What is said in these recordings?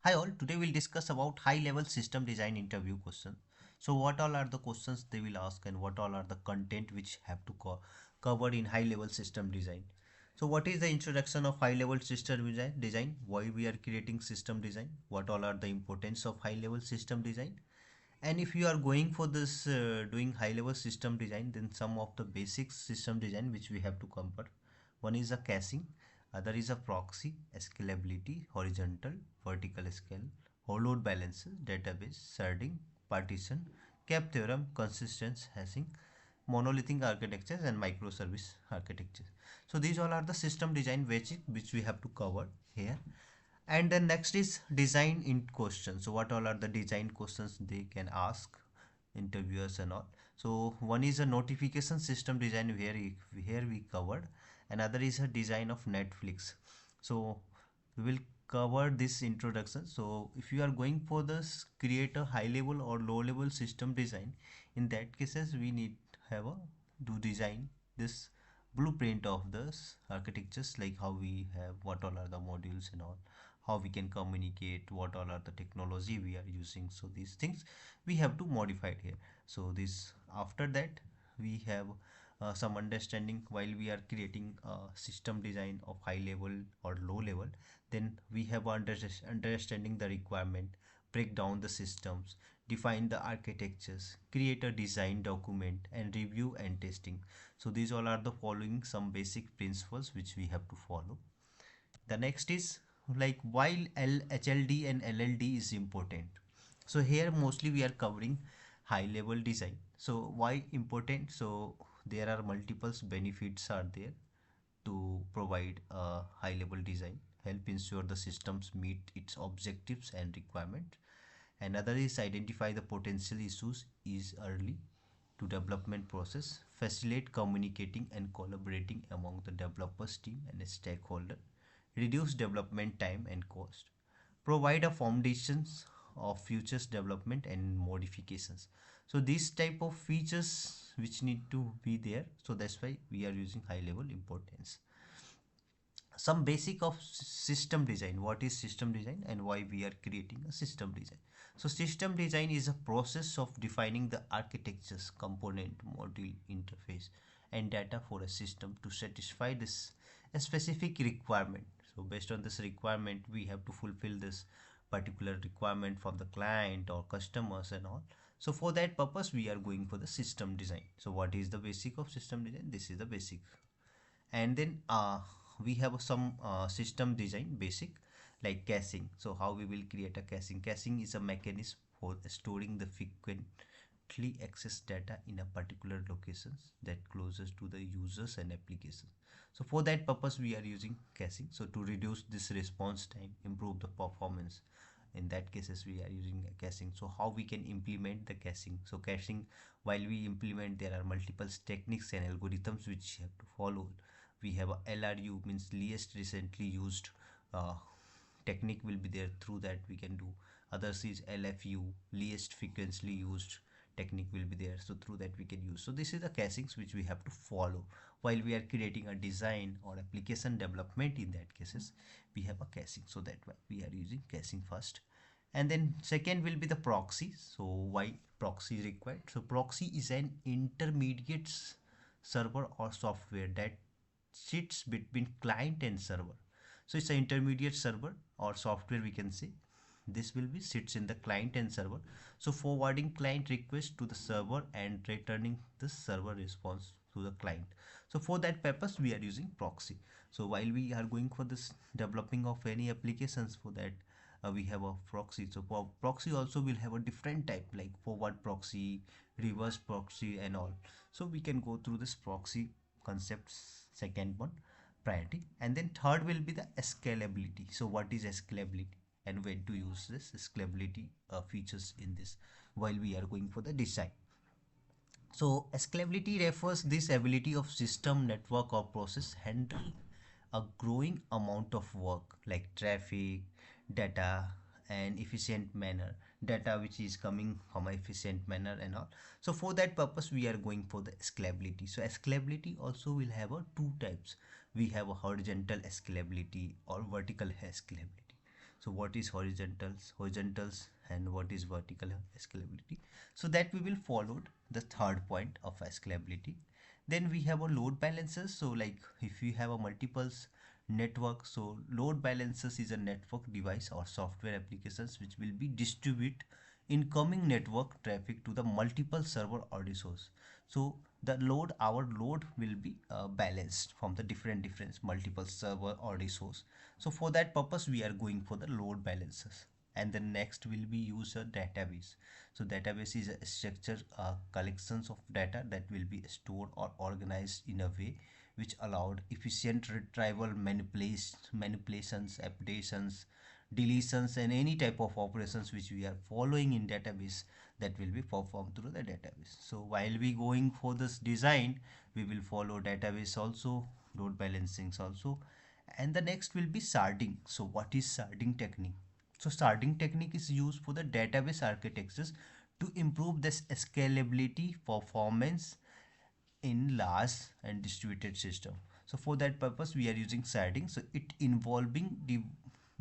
Hi all, today we'll discuss about high-level system design interview questions. So what all are the questions they will ask and what all are the content which have to cover in high-level system design. So what is the introduction of high-level system design? Why we are creating system design? What all are the importance of high-level system design? And if you are going for this doing high-level system design, then some of the basic system design which we have to cover. One is a caching, other is a proxy, scalability, horizontal, vertical scale, whole load balances, database, sharding, partition, cap theorem, consistent hashing, monolithic architectures and microservice architecture. So these all are the system design basic which we have to cover here. And then next is design in questions. So what all are the design questions they can ask interviewers and all. So one is a notification system design where here we covered. Another is a design of Netflix. So we will cover this introduction. So if you are going for this create a high level or low level system design, in that cases we need have a to design this blueprint of this architectures, like how we have what all are the modules and all, how we can communicate, what all are the technology we are using. So these things we have to modify it here. So this after that we have some understanding while we are creating a system design of high level or low level. Then we have understanding the requirement, break down the systems, define the architectures, create a design document, and review and testing. So these all are the following some basic principles which we have to follow. The next is like while HLD and LLD is important. So here mostly we are covering high level design. So why important? So there are multiple benefits are there to provide a high level design, help ensure the systems meet its objectives and requirements. Another is identify the potential issues is early to development process, facilitate communicating and collaborating among the developers team and stakeholder, reduce development time and cost, provide a foundations of futures development and modifications. So these type of features which need to be there, so that's why we are using high level importance. Some basic of system design. What is system design and why we are creating a system design? So system design is a process of defining the architectures, component, module, interface and data for a system to satisfy this a specific requirement. So based on this requirement we have to fulfill this particular requirement from the client or customers and all. So for that purpose we are going for the system design. So what is the basic of system design? This is the basic. And then we have some system design basic, like caching. So how we will create a caching is a mechanism for storing the frequently accessed data in a particular locations that closest to the users and applications. So for that purpose we are using caching, so to reduce this response time, improve the performance. In that cases we are using a caching. So how we can implement the caching? So caching, while we implement, there are multiple techniques and algorithms which you have to follow. We have a LRU, means least recently used uh, technique will be there, through that we can do. Others is LFU, least frequently used technique will be there, so through that we can use. So this is the cachings which we have to follow while we are creating a design or application development. In that cases we have a caching, so that why we are using caching first. And then second will be the proxy. So why proxy is required? So proxy is an intermediate server or software that sits between client and server. So it's an intermediate server or software we can say. This will be sits in the client and server, so forwarding client request to the server and returning the server response to the client. So for that purpose we are using proxy. So while we are going for this developing of any applications, for that we have a proxy. So for proxy also will have a different type, like forward proxy, reverse proxy and all. So we can go through this proxy concepts. Second one, priority. And then third will be the scalability. So what is scalability and when to use this scalability features in this while we are going for the design? So scalability refers this ability of system, network or process handle a growing amount of work like traffic, data and efficient manner, data which is coming from a efficient manner and all. So for that purpose we are going for the scalability. So scalability also will have a two types. We have a horizontal scalability or vertical scalability. So what is horizontals and what is vertical scalability. So that we will follow the third point of scalability. Then we have a load balancers. So like if we have a multiples network, so load balancers is a network device or software applications which will be distribute incoming network traffic to the multiple server or resource. So the load, our load will be balanced from the different multiple server or resource. So for that purpose we are going for the load balancers. And the next will be use a database. So database is a structured collections of data that will be stored or organized in a way which allowed efficient retrieval, manipulations, updations, deletions, and any type of operations which we are following in database, that will be performed through the database. So while we going for this design, we will follow database also, load balancings also. And the next will be sharding. So what is sharding technique? So sharding technique is used for the database architectures to improve this scalability, performance in large and distributed system. So for that purpose we are using sharding. So it involving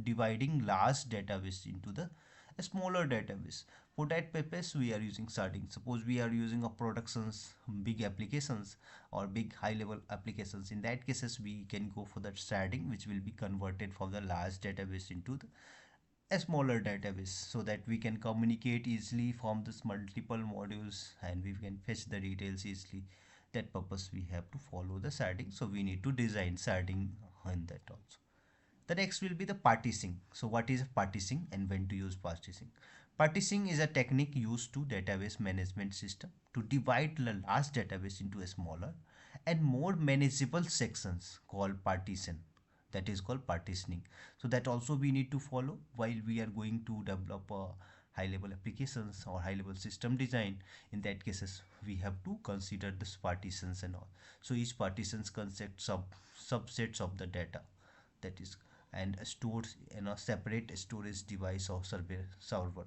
dividing large database into the a smaller database. For that purpose we are using sharding. Suppose we are using a productions big applications or big high level applications, in that cases we can go for that sharding, which will be converted from the large database into the a smaller database, so that we can communicate easily from this multiple modules and we can fetch the details easily. That purpose we have to follow the sharding. So we need to design sharding in that also. The next will be the partitioning. So what is partitioning and when to use partitioning? Partitioning is a technique used to database management system to divide the large database into a smaller and more manageable sections called partition. That is called partitioning. So that also we need to follow while we are going to develop high level applications or high level system design. In that cases we have to consider this partitions and all. So each partitions consists of subsets of the data, that is, and stores in a separate storage device or server.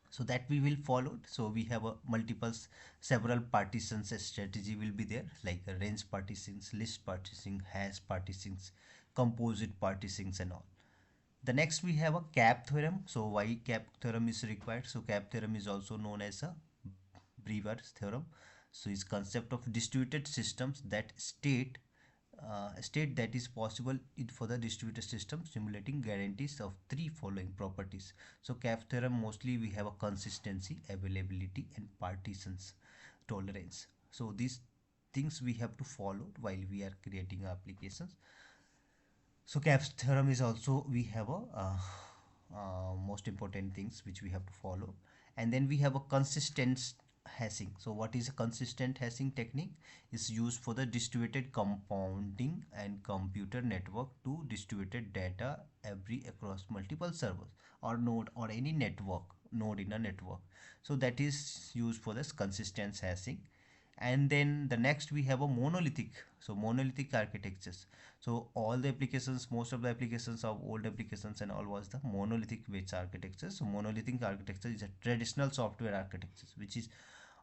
So that we will follow. So we have a multiples, several partitions strategy will be there, like a range partitions, list partitioning, hash partitions, composite partitions and all. The next we have a cap theorem. So why cap theorem is required? So cap theorem is also known as a Brewer's theorem. So it's concept of distributed systems that state that is possible for the distributed system simulating guarantees of three following properties. So cap theorem mostly we have a consistency, availability, and partitions tolerance. So these things we have to follow while we are creating applications. So Cap's theorem is also we have a most important things which we have to follow. And then we have a consistent hashing. So what is a consistent hashing technique? Is used for the distributed compounding and computer network to distributed data every across multiple servers or node or any network node in a network. So that is used for this consistent hashing. And then the next we have a monolithic. So monolithic architectures. So all the applications, most of the applications of old applications and all was the monolithic based architecture. So monolithic architecture is a traditional software architecture which is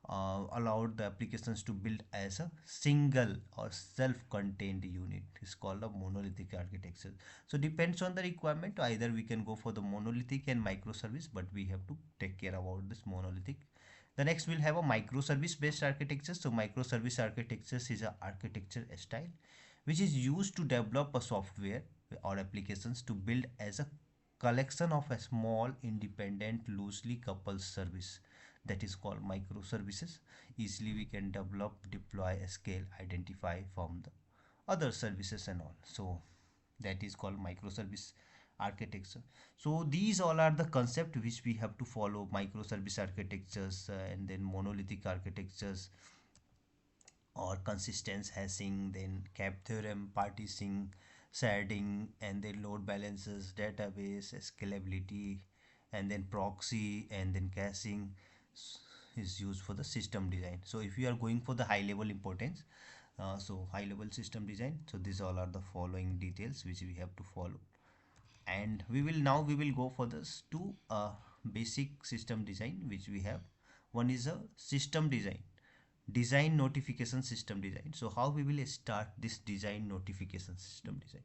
allowed the applications to build as a single or self-contained unit. It's called a monolithic architecture. So depends on the requirement, either we can go for the monolithic and microservice, but we have to take care about this monolithic. The next we'll have a microservice based architecture. So microservice architectures is a architecture style which is used to develop a software or applications to build as a collection of a small independent loosely coupled service, that is called microservices. Easily we can develop, deploy, scale, identify from the other services and all. So that is called microservice architecture. So these all are the concept which we have to follow: microservice architectures, and then monolithic architectures or consistent hashing, then cap theorem, partitioning, sharding, and then load balances, database, scalability, and then proxy, and then caching is used for the system design. So if you are going for the high level importance, so high level system design, so these all are the following details which we have to follow. And we will go for this two basic system design which we have. One is a system design notification system design. So how we will start this design notification system design?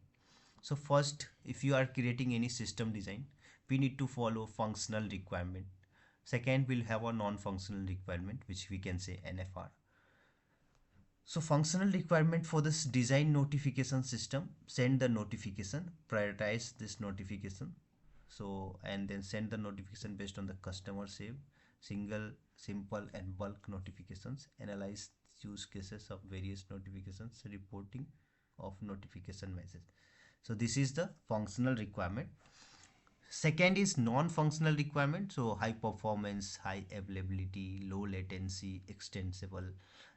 So first, if you are creating any system design, we need to follow functional requirement. Second, we'll have a non-functional requirement, which we can say NFR. So functional requirement for this design notification system: send the notification, prioritize this notification. So, and then send the notification based on the customer save, single, simple and bulk notifications, analyze use cases of various notifications, reporting of notification message. So this is the functional requirement. Second is non-functional requirement. So high performance, high availability, low latency, extensible,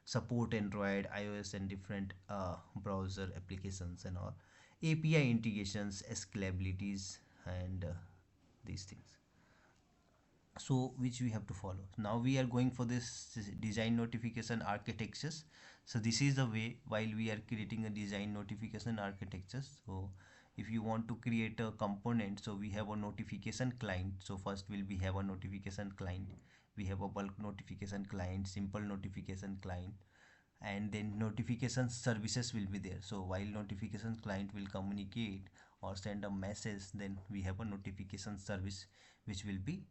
support Android, iOS and different browser applications and all. API integrations, scalabilities and these things. So which we have to follow. Now we are going for this design notification architectures. So this is the way while we are creating a design notification architectures. So if you want to create a component, so we have a notification client. So first we have a notification client, we have a bulk notification client, simple notification client, and then notification services will be there. So while notification client will communicate or send a message, then we have a notification service which will be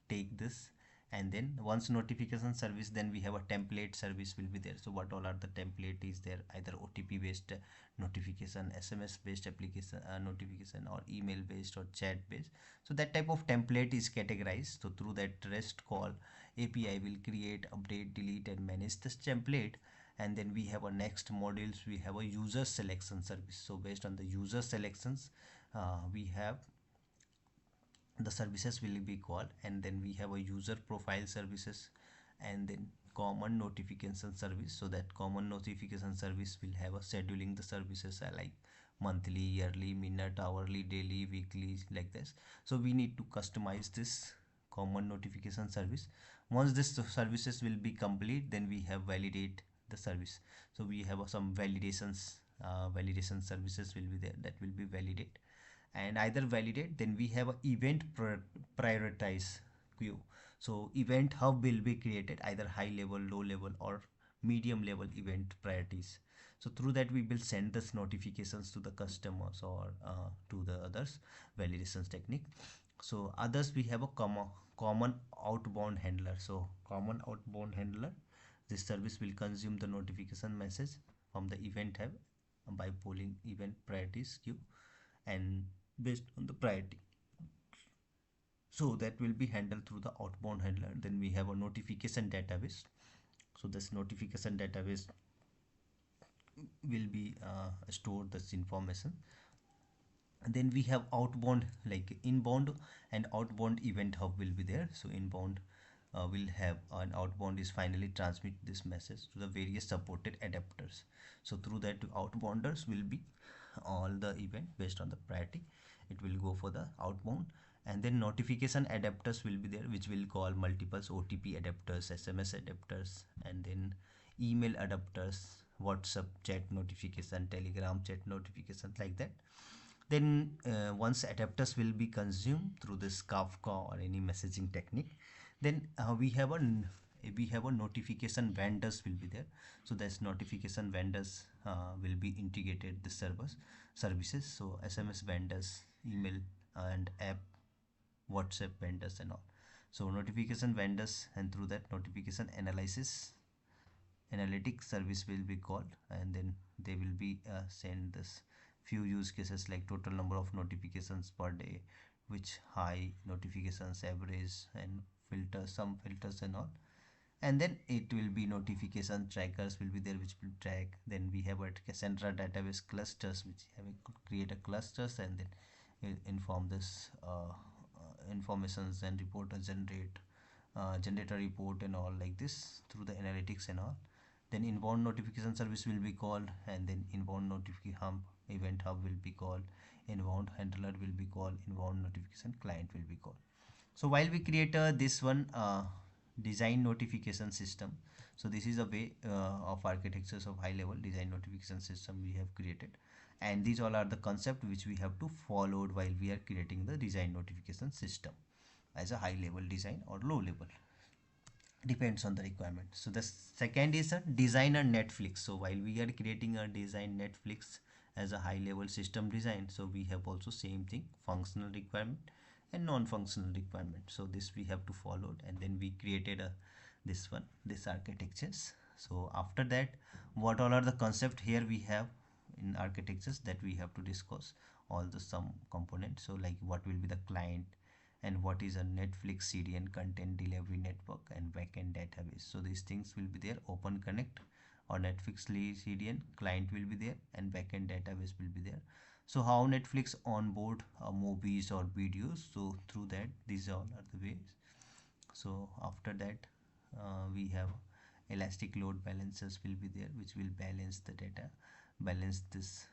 take this. And then once notification service, then we have a template service will be there. So what all are the template is there? Either OTP based notification, SMS based application notification, or email based or chat based. So that type of template is categorized. So through that REST call, API will create, update, delete and manage this template. And then we have a next modules, we have a user selection service. So based on the user selections, we have the services will be called. And then we have a user profile services, and then common notification service. So that common notification service will have a scheduling the services like monthly, yearly, minute, hourly, daily, weekly, like this. So we need to customize this common notification service. Once this services will be complete, then we have validate the service. So we have some validations, validation services will be there, that will be validate. And either validate, then we have a event prioritize queue. So event hub will be created, either high level, low level or medium level event priorities. So through that we will send this notifications to the customers or to the others validations technique. So others, we have a common outbound handler. So common outbound handler, this service will consume the notification message from the event hub by polling event priorities queue and based on the priority. So that will be handled through the outbound handler. Then we have a notification database. So this notification database will be store this information. And then we have outbound, like inbound and outbound event hub will be there. So inbound will have an outbound is finally transmit this message to the various supported adapters. So through that, outbounders will be all the event based on the priority, it will go for the outbound. And then notification adapters will be there, which will call multiples OTP adapters, SMS adapters, and then email adapters, WhatsApp chat notification, Telegram chat notifications, like that. Then once adapters will be consumed through this Kafka or any messaging technique, then we have a notification vendors will be there. So this notification vendors will be integrated the services. So SMS vendors, email and app, WhatsApp vendors and all. So notification vendors, and through that notification analytics service will be called, and then they will be send this few use cases like total number of notifications per day, which high notifications, average, and filters, some filters and all. And then it will be notification trackers will be there, which will track. Then we have a Cassandra database clusters, which have create a clusters, and then will inform this informations and report generate a report and all, like this through the analytics and all. Then inbound notification service will be called, and then inbound notification hub, event hub will be called, inbound handler will be called, inbound notification client will be called. So while we create this one design notification system, so this is a way of architectures of high level design notification system we have created, and these all are the concept which we have to follow while we are creating the design notification system as a high level design or low level, depends on the requirement. So the second is a designer Netflix. So while we are creating a design Netflix as a high level system design, so we have also same thing, functional requirement and non-functional requirement. So this we have to follow, and then we created a this architectures. So after that, what all are the concept here we have in architectures that we have to discuss all the some components. So like what will be the client, and what is a Netflix CDN content delivery network, and backend database. So these things will be there. Open Connect or Netflix CDN client will be there, and backend database will be there. So how Netflix onboard movies or videos. So through that, these all are the ways. So after that, we have elastic load balancers will be there, which will balance the data, balance this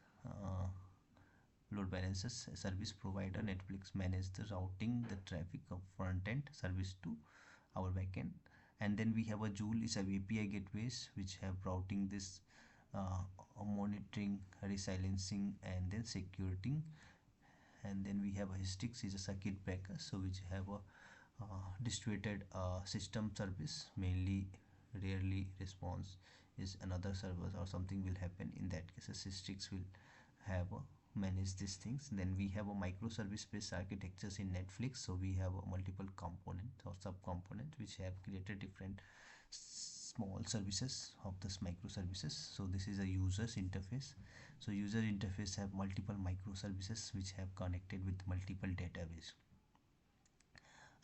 load balancers. Service provider Netflix manage the routing the traffic of front end service to our backend. And then we have a Joule is a API gateways which have routing this uh, monitoring, resilencing, and then security. And then we have a Histix is a circuit breaker, so which have a distributed system service, mainly rarely response is another server or something will happen. In that case, Histix will have a manage these things. Then we have a microservice based architectures in Netflix, so we have a multiple component or sub component which have created different small services of this microservices. So this is a users interface. So user interface have multiple microservices which have connected with multiple database.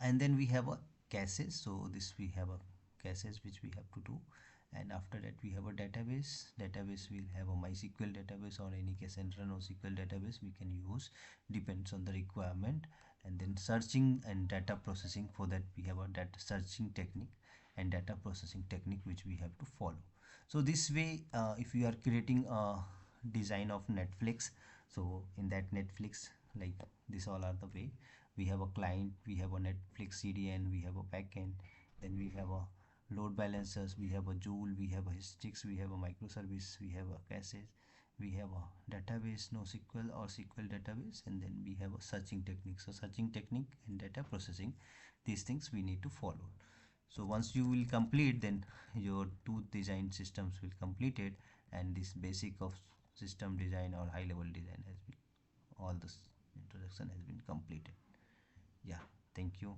And then we have a caches. So this we have a caches which we have to do. And after that we have a database will have a MySQL database or any Cassandra NoSQL database we can use, depends on the requirement. And then searching and data processing, for that we have a data searching technique and data processing technique which we have to follow. So this way, if you are creating a design of Netflix, so in that Netflix, like this all are the way. We have a client, we have a Netflix CDN, we have a backend, then we have a load balancers, we have a Joule, we have a Histix, we have a microservice, we have a caches, we have a database NoSQL or SQL database, and then we have a searching technique. So searching technique and data processing, these things we need to follow. So once you will complete, then your two design systems will completed, and this basic of system design or high level design has been, all this introduction has been completed. Yeah, thank you.